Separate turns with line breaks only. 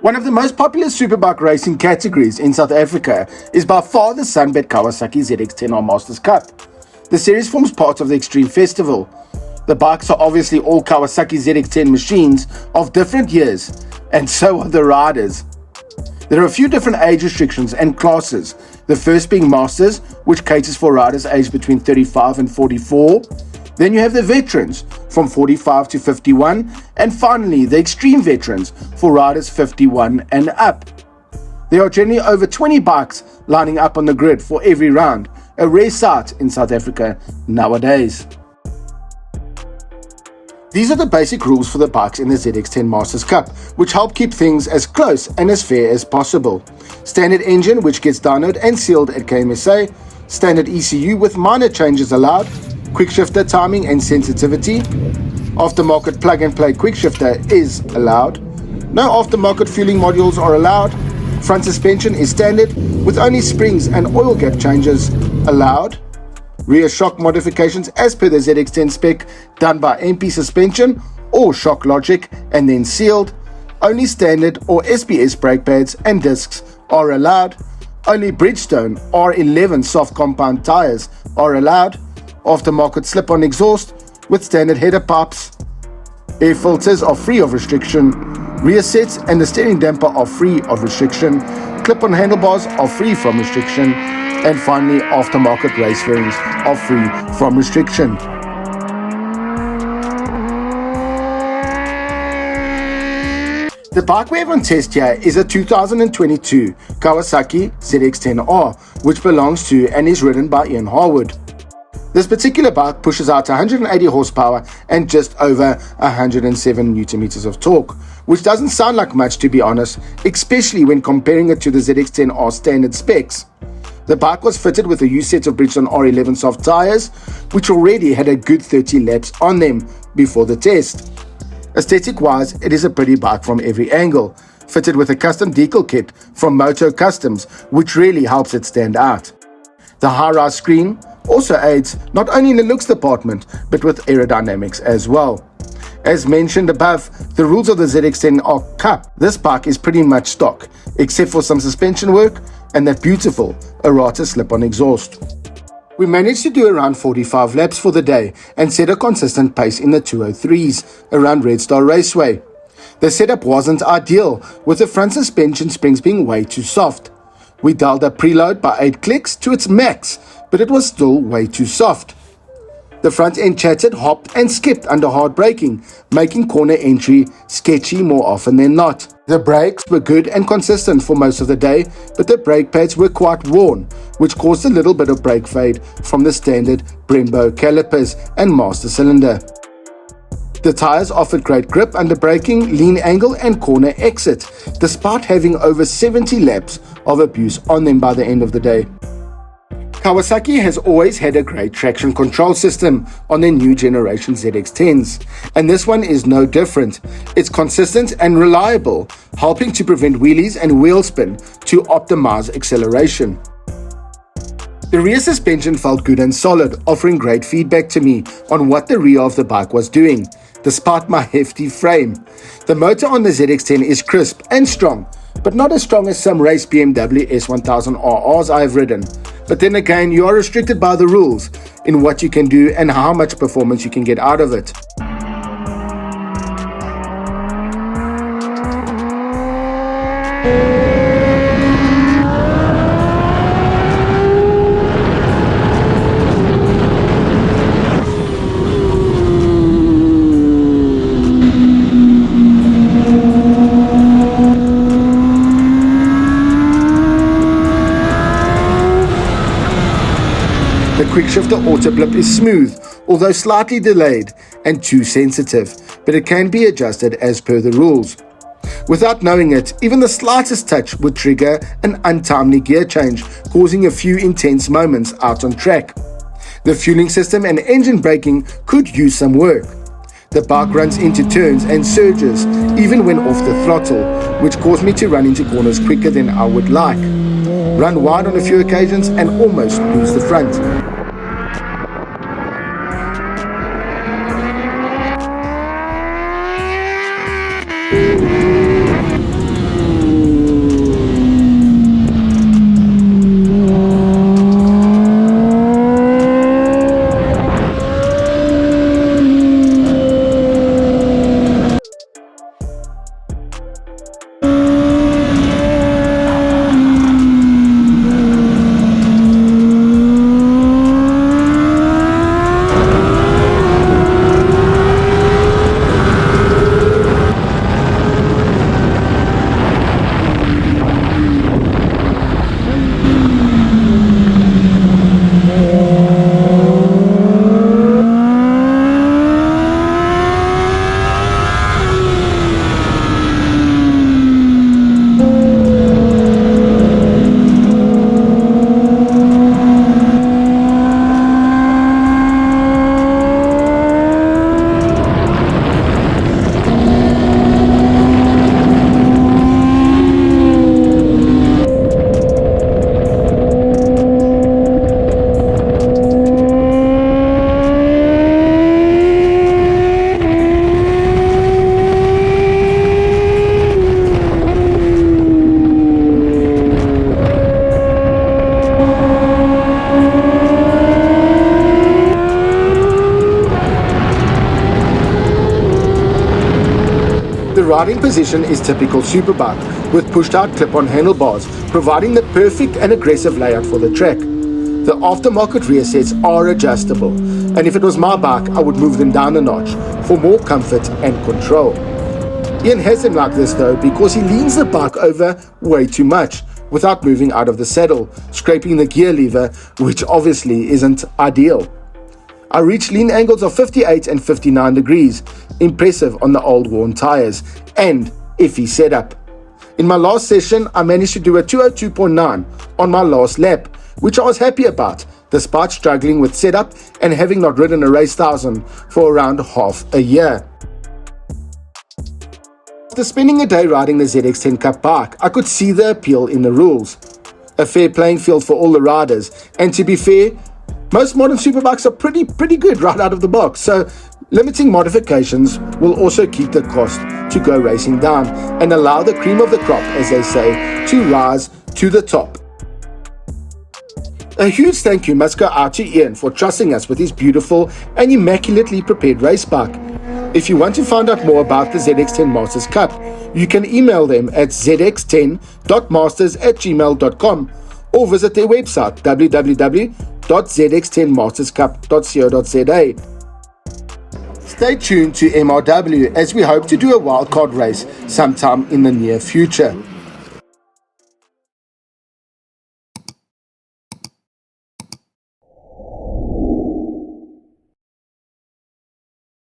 One of the most popular superbike racing categories in South Africa is by far the SunBet Kawasaki ZX10R Master Cup. The series forms part of the Extreme Festival. The bikes are obviously all Kawasaki ZX10 machines of different years, and so are the riders. There are a few different age restrictions and classes, the first being Masters, which caters for riders aged between 35 and 44. Then you have the Veterans, from 45 to 51, and finally the Extreme Veterans, for riders 51 and up. There are generally over 20 bikes lining up on the grid for every round, a rare sight in South Africa nowadays. These are the basic rules for the bikes in the ZX10 Masters Cup, which help keep things as close and as fair as possible. Standard engine, which gets dynoed and sealed at KMSA, standard ECU with minor changes allowed, quick shifter timing and sensitivity, aftermarket plug-and-play quick shifter is allowed, no aftermarket fueling modules are allowed, front suspension is standard with only springs and oil gap changes allowed, rear shock modifications as per the ZX10 spec done by MP Suspension or Shock Logic and then sealed, only standard or SPS brake pads and discs are allowed, only Bridgestone R11 soft compound tires are allowed, aftermarket slip-on exhaust with standard header pipes, air filters are free of restriction, rear sets and the steering damper are free of restriction, clip-on handlebars are free from restriction, and finally aftermarket race fairings are free from restriction. The bike we have on test here is a 2022 Kawasaki ZX10R, which belongs to and is ridden by Ian Harwood. This particular bike pushes out 180 horsepower and just over 107 Newton meters of torque, which doesn't sound like much to be honest, especially when comparing it to the ZX10R standard specs. The bike was fitted with a used set of Bridgestone R11 soft tires, which already had a good 30 laps on them before the test. Aesthetic wise, it is a pretty bike from every angle, fitted with a custom decal kit from Moto Customs, which really helps it stand out. The high-rise screen also aids not only in the looks department, but with aerodynamics as well. As mentioned above, the rules of the ZX10R Cup, this bike is pretty much stock, except for some suspension work and that beautiful Arata slip-on exhaust. We managed to do around 45 laps for the day and set a consistent pace in the 203s around Red Star Raceway. The setup wasn't ideal, with the front suspension springs being way too soft. We dialed up preload by 8 clicks to its max, but it was still way too soft. The front end chattered, hopped and skipped under hard braking, making corner entry sketchy more often than not. The brakes were good and consistent for most of the day, but the brake pads were quite worn, which caused a little bit of brake fade from the standard Brembo calipers and master cylinder. The tires offered great grip under braking, lean angle and corner exit, despite having over 70 laps of abuse on them by the end of the day. Kawasaki has always had a great traction control system on their new generation ZX10s, and this one is no different. It's consistent and reliable, helping to prevent wheelies and wheel spin to optimize acceleration. The rear suspension felt good and solid, offering great feedback to me on what the rear of the bike was doing, despite my hefty frame. The motor on the ZX10 is crisp and strong, but not as strong as some race BMW S1000RRs I've ridden. But then again, you are restricted by the rules in what you can do and how much performance you can get out of it. The quickshifter auto blip is smooth, although slightly delayed and too sensitive, but it can be adjusted as per the rules. Without knowing it, even the slightest touch would trigger an untimely gear change, causing a few intense moments out on track. The fueling system and engine braking could use some work. The bike runs into turns and surges, even when off the throttle, which caused me to run into corners quicker than I would like, run wide on a few occasions and almost lose the front. riding position is typical superbike, with pushed out clip-on handlebars, providing the perfect and aggressive layout for the track. The aftermarket rear sets are adjustable, and if it was my bike, I would move them down a notch for more comfort and control. Ian has them like this though because he leans the bike over way too much without moving out of the saddle, scraping the gear lever, which obviously isn't ideal. I reached lean angles of 58 and 59 degrees, impressive on the old worn tires, and iffy setup. In my last session, I managed to do a 202.9 on my last lap, which I was happy about, despite struggling with setup and having not ridden a race 1000 for around half a year. After spending a day riding the ZX10 Cup bike, I could see the appeal in the rules. A fair playing field for all the riders, and to be fair, most modern superbikes are pretty good right out of the box, so limiting modifications will also keep the cost to go racing down and allow the cream of the crop, as they say, to rise to the top. A huge thank you must go out to Ian for trusting us with his beautiful and immaculately prepared race bike. If you want to find out more about the ZX10 Masters Cup, you can email them at zx10.masters@gmail.com or visit their website www.zx10masterscup.co.za. Stay tuned to MRW as we hope to do a wildcard race sometime in the near future.